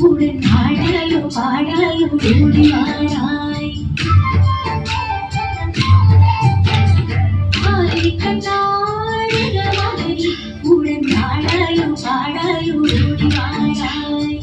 உடன் ஆடாயோ பாடாயோ ஓடி வாராய் உடன் ஆடாயோ பாடாயோ ஓடி வாராய்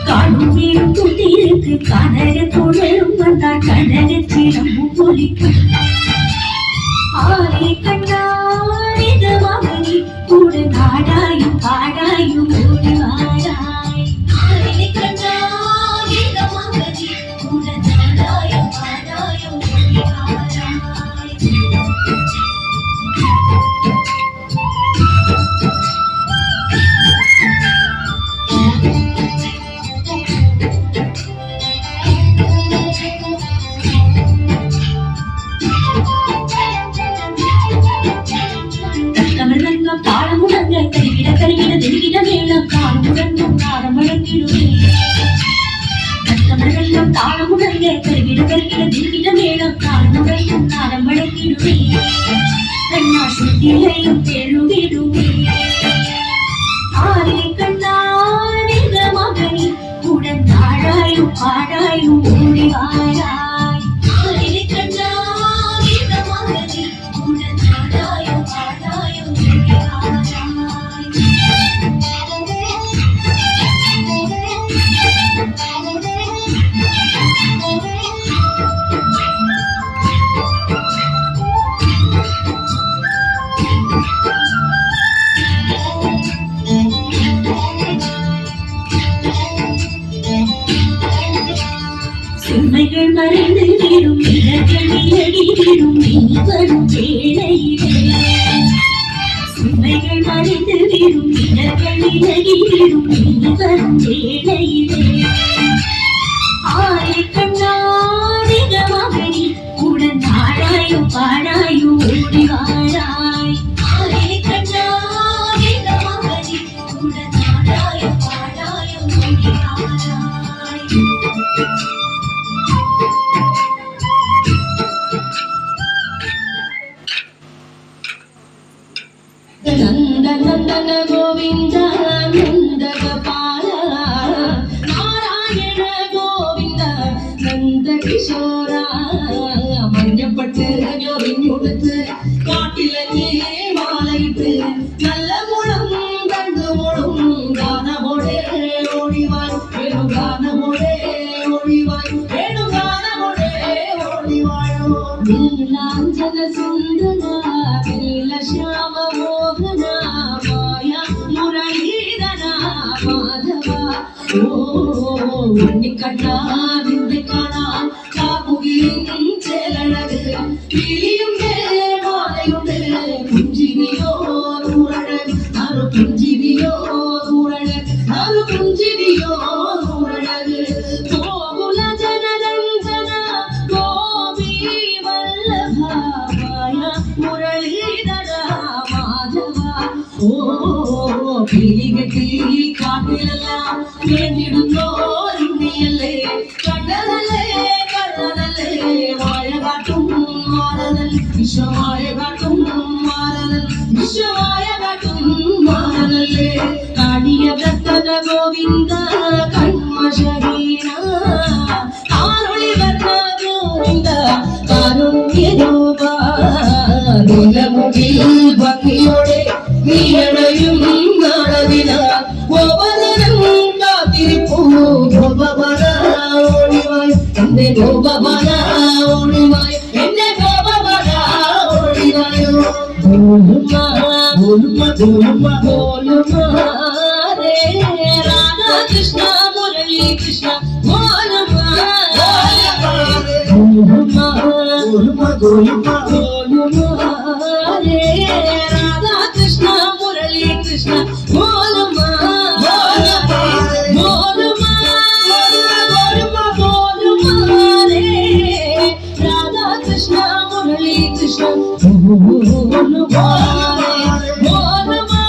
காடும் வீடும் குட்டியிருக்கு கனகத்தோடும் வந்தால் கனகச்சிலம்பும் பொலிக்கும் ஆரை கண்ணாரித மகனி கூட நாடாயும் பாடாயும் ஓடி வாராய் ஆரை கண்ணாரித மகனி கூட நாடாயும் பாடாயும் ஓடி வாராய் தாளமுடங்க கருகிட கருகிட தெருகிட மேளம் தாளமுடங்கும் நாதம் வழங்கிடுவே கத்தமர்கள் தாளமுடங்க கருகிட கருகிட தெருகிட மேளம் தாளமுடங்கும் நாதம் வழங்கிடுவே கண்ணா சுத்திலையும் தெழுவிடுவே ஆரே கண்ணாரித மகனி உடன் தாழாயும் பாடாயும் ஓடி வாராய் ஆரே கண்ணாரித மகனி உடன் தாழாயும் பாடாயும் ஓடி வாராய் சுமைகள் மறைந்து விடும் நிலங்கள் விலகிவிடும் நீ வரும் வேளையிலே சுமைகள் மறைந்து விடும் நிலங்கள் விலகிவிடும் நீ வரும் வேளையிலே ஆரை கண்ணாரித மகனி உடன் ஆடாயும் பாடாயும் ஓடி வாராய் ஆரை கண்ணாரித மகனி உடன் ஆடாயும் பாடாயும் ஓடி வாராய் நந்த நந்தன கோவிந்த நந்தக பால நாராயண கோவிந்த நந்த கிஷோரா மஞ்சப்பட்டு ஜோதிஞ்சுடுத்து காட்டிலே மாலையிட்டு நல்ல முழம் கண்டு முழும் கானமோடே ஓடிவாய் வேணும் கானமோடே ஓடிவாய் வேணும் கானமோடே ஓடிவாயோ நீலாஞ்சன சுந்தரா நீல ಶ್ಯಾಮ ಮೋಹನ ಮಾಯಾ ಮುರಳೀಧರ ಮಾಧವ ಓ ಕಣ್ಣ ನಿಂದೆ ಕಾಣ ಕಾಪುಗಿಲಿಂ ಸೇಲಳகு கிளியுண்டே மாலையுண்டே குஞ்சினியோ நூறழகு அரு குஞ்சினியோ நூறழகு அரு குஞ்சினியோ நூறழகு கோகுல ஜனரஞ்சன கோபி வல்லப மாயா முரளீதர மாதவ ஓ கிளிகட்டி காட்டிலெல்லாம் வேண்டிடுந்தோர் இன்னியல்லே கண்டதல்லே கள்ளதல்லே வாழ காட்டும் மாறதல் விஸ்வமாய காட்டும் மாறதல் விஸ்வமாய காட்டும் மாறதல்லே காடிய கத்தன கோவிந்த கண்மஷகீனா காரொளி வர்ண கோவிந்த காருண்ய ரூபா நிலமுகில் பங்கியோடே நீயடையும் நாடதினால் கோபதனம் காத்திருப்போம் கோபபல ஓடிவாய் என்னை கோபபல ஓடிவாய் என்னை கோபபல ஓடிவாயோ போலுமா போலுமா போலுமா போலுமா ரே ராதா கிருஷ்ண முரளி கிருஷ்ண போலுமா राधा कृष्ण मुरली कृष्ण बोलमा बोलमा बोलमा रे राधा कृष्ण मुरली कृष्ण बोलमा बोलमा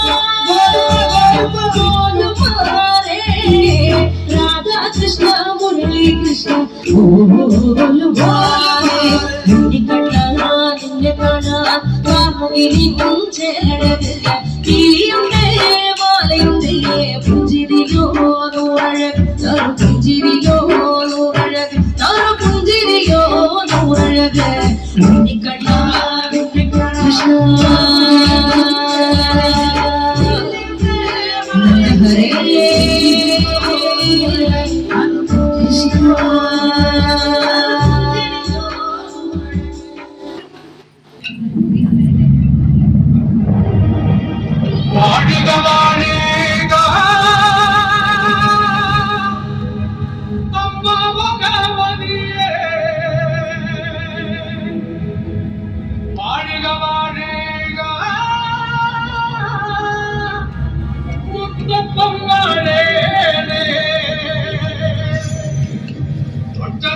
बोलमा रे राधा कृष्ण मुरली कृष्ण बोलमा കിളിയുണ്ടേ മാലയുണ്ടേ പുഞ്ചിരിയോ നൂറഴക് പുഞ്ചിരിയോ നൂറഴക് പുഞ്ചിരിയോ നൂറഴക് കൃഷ്ണ ഹരേ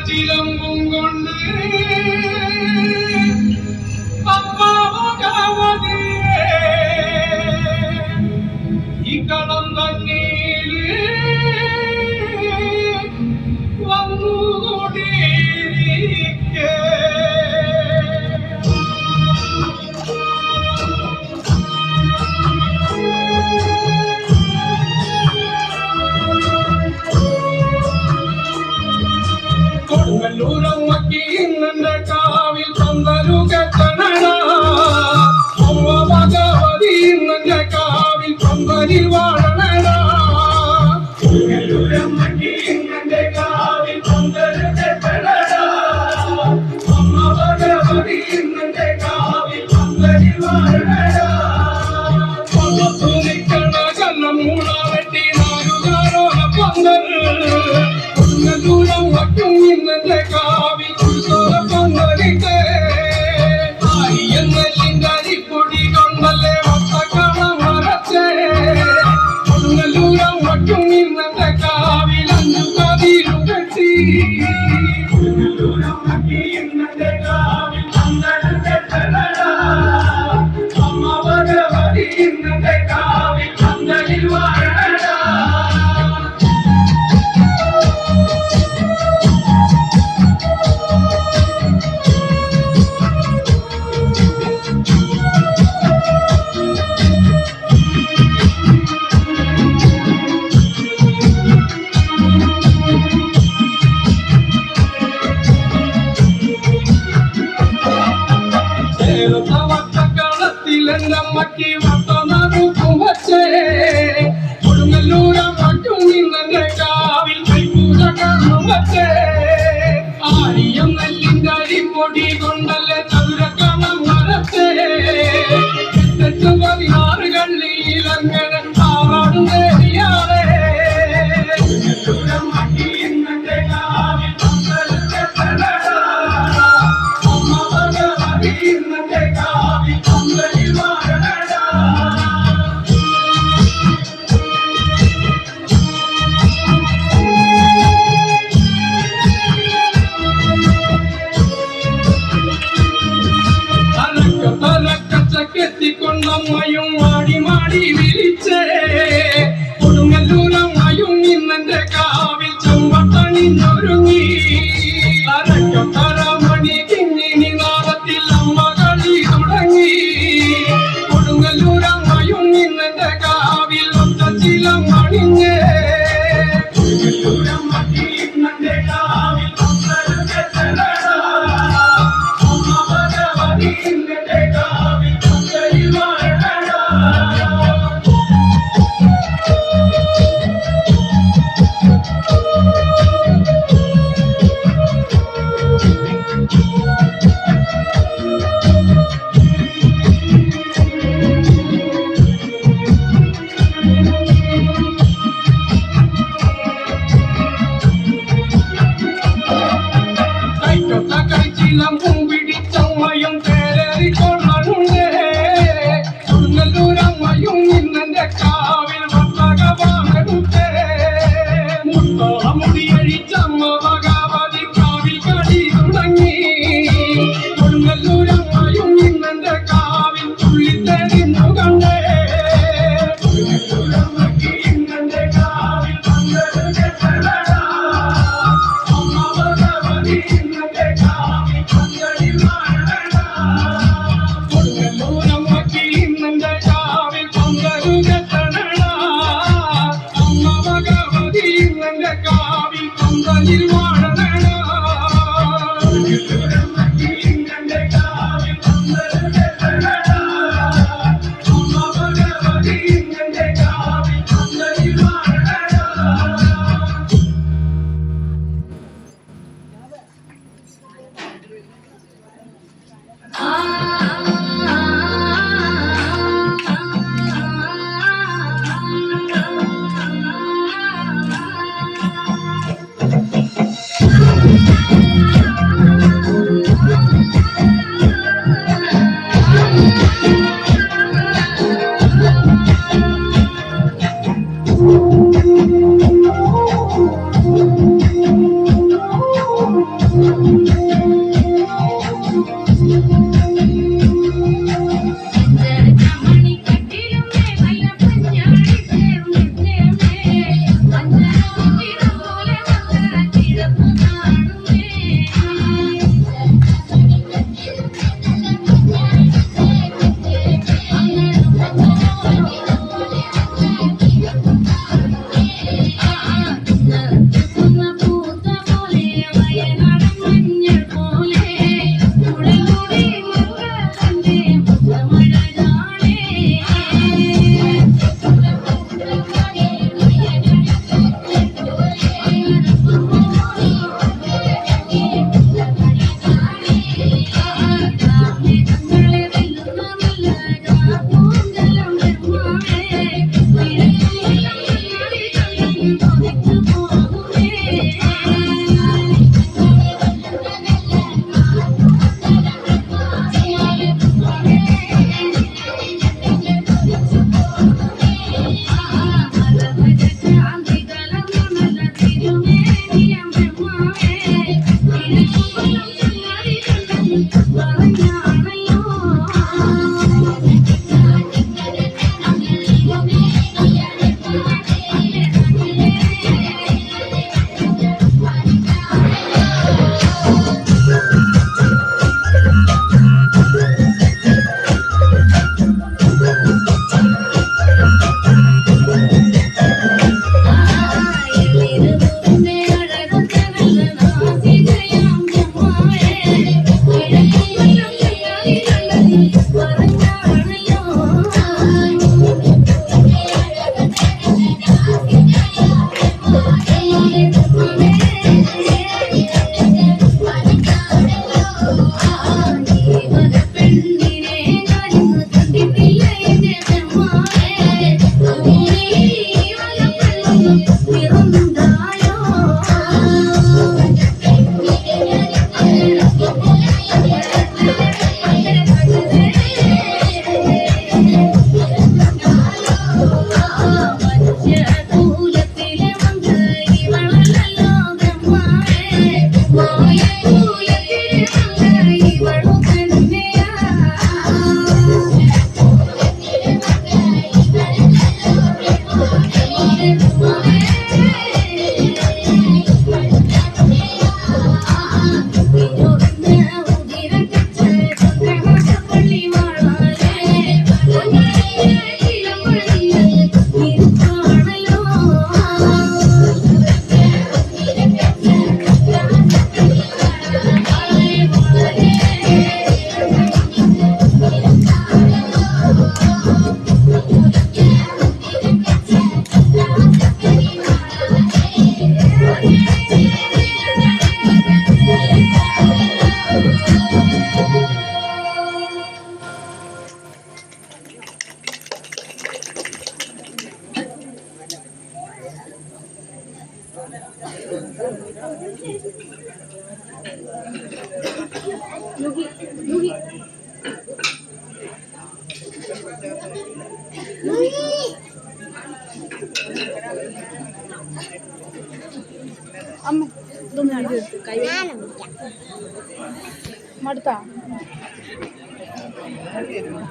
ചിലമ്പും കൊണ്ട് ഈ കളം തന്നീല് വന്നുകൂടിയിരിക്കേ കൊടുങ്ങല്ലൂരമ്മക്ക് ഇന്നെ കാവിൽ പന്തലു കെട്ടണ അമ്മ ഭഗവതി ഇന്നെ കാവിൽ പന്തലിൽ വാഴണ കൊടുങ്ങല്ലൂരമ്മക്ക് ഇന്നെ കാവിൽ പന്തലു കെട്ടണ അമ്മ ഭഗവതി ഇന്നെ കാവിൽ പന്തലിൽ വാഴണ നിൽക്കണ കണ്ണം മൂളാവട്ടി നാലുകാരോല പന്തൽ കൊടുങ്ങല്ലൂരമ്മക്കും ഇന്നെ കാവിൽ ഉത്സവ പന്തലിട്ടേ എന്നെല്ലിന്റെ അരിപ്പൊടി കൊണ്ടല്ലേ വട്ടക്കളം മറച്ചേ കൊടുങ്ങല്ലൂരമ്മക്കും ഇന്നെ കാവിൽ അഞ്ചു കതിരു കെട്ടി കൊടുങ്ങല്ലൂരമ്മക്ക് ഇന്നെ കാവിൽ പന്തൽ കെട്ടലടാ അമ്മ ഭഗവതി ഇന്നെ കാവിൽ പന്തലിൽ വാഴണടാ വട്ടക്കളത്തിലെന്നമ്മക്ക് വട്ടനറുക്കും വച്ചേ കൊടുങ്ങല്ലൂരമ്മക്കും ഇന്നെ കാവിൽ കൈപ്പൂജ കണ്ണും വച്ചേ ആടിയം നെല്ലിന്റെ അരിപ്പൊടി കൊണ്ടല്ലേ ചതുരക്കളം വരച്ചേ 16 കള്ളിയിൽ അങ്ങനെ ആറാടും നേരിയാറേ കൊടുങ്ങല്ലൂരമ്മക്ക് ഇന്നെ കാവിൽ പന്തൽ കെട്ടലടാ അമ്മ ഭഗവതി ഇന്നെ കാവിൽ പന്തലിൽ വാഴണടാ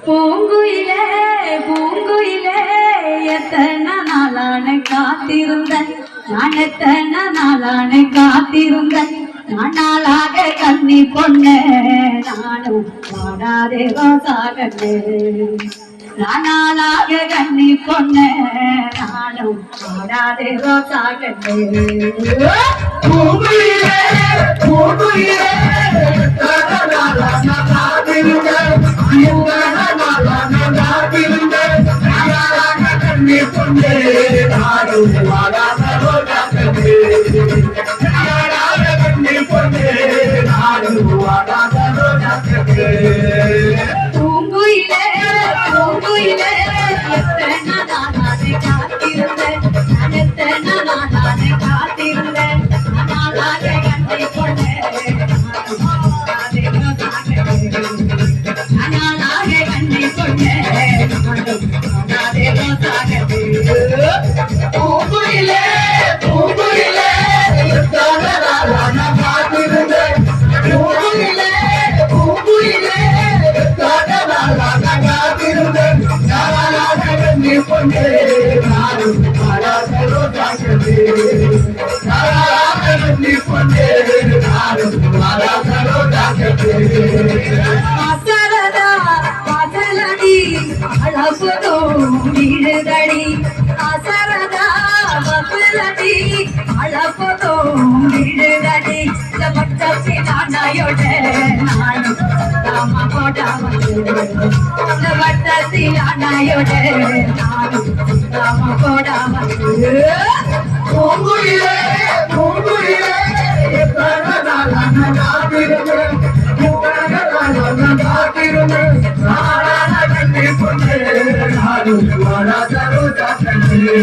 பூங்குயிலே பூங்குயிலே எத்தனை நாளான காத்திருந்தேன் நான் எத்தனை நாளான காத்திருந்தேன் நான் நாளாக கண்ணி பொண்ணு நானும் வாடாதே ரோசாகண்ணே நான் நாளாக கண்ணி பொண்ணு நானும் வாடாதே ரோசாகண்ணே பூங்குயிலே பூங்குயிலே எத்தனை நாளான காத்திருந்தேன் கண்ணி கொண்டே நாடும் வாடாத ரோஜாக்களே கண்ணி கொண்டே நாடும் வாடாத ரோஜாக்களே பூங்குயிலே பூங்குயிலே எத்தனை நாளான காத்திருந்தேன் நான் எத்தனை நாளான காத்திருந்தேன் நாளாக கண்ணி பொண்ணு பூங்குயிலே பூங்குயிலே எத்தனை நாளான காத்திருந்தேன் பூங்குயிலே பூங்குயிலே எத்தனை நாளான காத்திருந்தேன் நாளாக கண்ணி கொண்டே நாடும் வாடாத ரோஜாக்களே நாளாக கண்ணி கொண்டே நாடும் வாடாத ரோஜாக்களே அசரதா பகலடி அழகுதோ விழுதடி அசரதா பகலடி அழகுதோ விழுதடி பட்டத்தி நானாயோட நானும் ராம கோடாமல் பட்டத்தி நானாயோட நானும் ராம கோடாமல் பூங்குயிலே பூங்குயிலே எத்தனை நாளான காத்திருந்தேன் காத்திருந்தேன் நாளான கண்ணி கொண்டே நாடும் வாடாத ரோஜாக்களே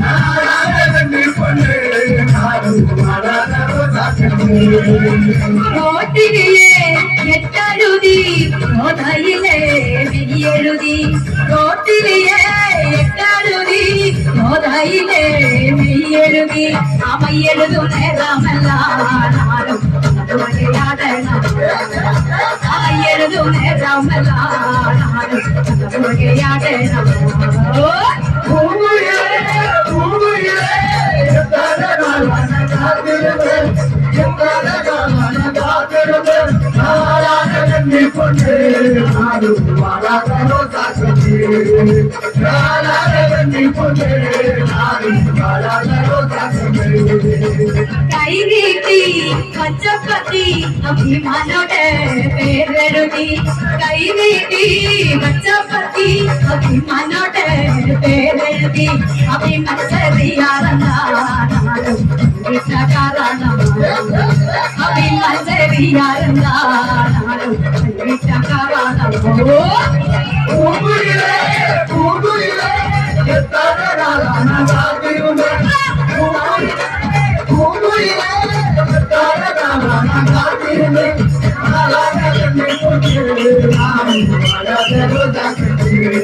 நாளான கண்ணி கொண்டே நாடும் வாடாத ரோஜாக்களே ரோட்டிலே எட்டழுதி ரோதையிலே மெய்யெழுதி ரோட்டிலே எட்டழுதி ரோதையிலே மெய்யெழுதி அவை எழுதும் நேரமெல்லாம் நானும் வகையாட அவை எழுதும் நேரமெல்லாம் நானும் வகையாட பூங்குயிலே பூங்குயிலே எத்தனை நாளான காத்திருந்தேன் எத்தனை நாளான காத்திருந்தேன் நாளான கண்ணி கொண்டே நாடும் வாடாத ரோஜாக்களே நாளான கண்ணி கொண்டே நாடும் வாடாத ரோஜாக்களே கை நீட்டி பச்சப்பத்தி அபிமானோட பேரெழுதி கை நீட்டி பச்சப்பத்தி அபிமானோட பேரெழுதி அபிமன் சரியாரண்ணா நானும் வீட்டக்காரணம் அபிமன் சரியாரண்ணா நானும் வீட்டக்காரணம் பூங்குயிலே பூங்குயிலே எத்தனை நாளான காத்திருந்தேன் பூங்குயிலே எத்தனை நாளான காத்திருந்தேன் நாளாக கண்ணி கொண்டே நாடும் வாடாத ரோஜாக்களே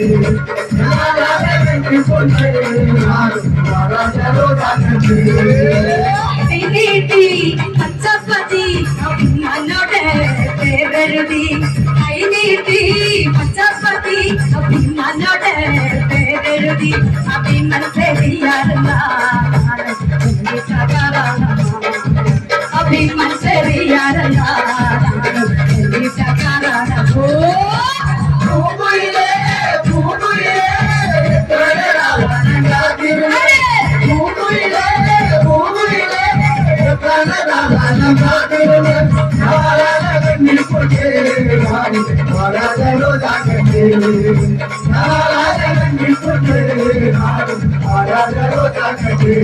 நாளாக கண்ணி கொண்டே நாடும் வாடாத ரோஜாக்களே நீட்டி பச்சப்பதி அபிமானோட பேரெழுதி கை நீட்டி பச்சப்பதி அபிமானோட பேரெழுதி அபிமன் சரியாரண்ணா அபிமன் சரியாரண்ணா பூங்குயிலே பூங்குயிலே எத்தனை நாளான காத்திருந்தேன் பூங்குயிலே பூங்குயிலே எத்தனை நாளான காத்திருந்தேன் நாளான கண்ணி கொண்டே நாடும் வாடாத ரோஜாக்களே நாளான கண்ணி கொண்டே நாடும் வாடாத ரோஜாக்களே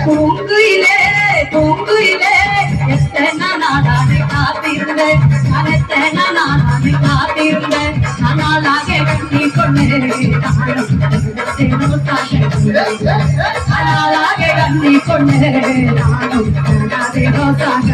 பூங்குயிலே பூங்குயிலே எத்தனை நாளான காத்திருந்தேன் நான் எத்தனை நாளான காத்திருந்தேன் நாளாக கண்ணி கொண்டு நாளாக கண்ணி கொண்டு நானும் ரோசாக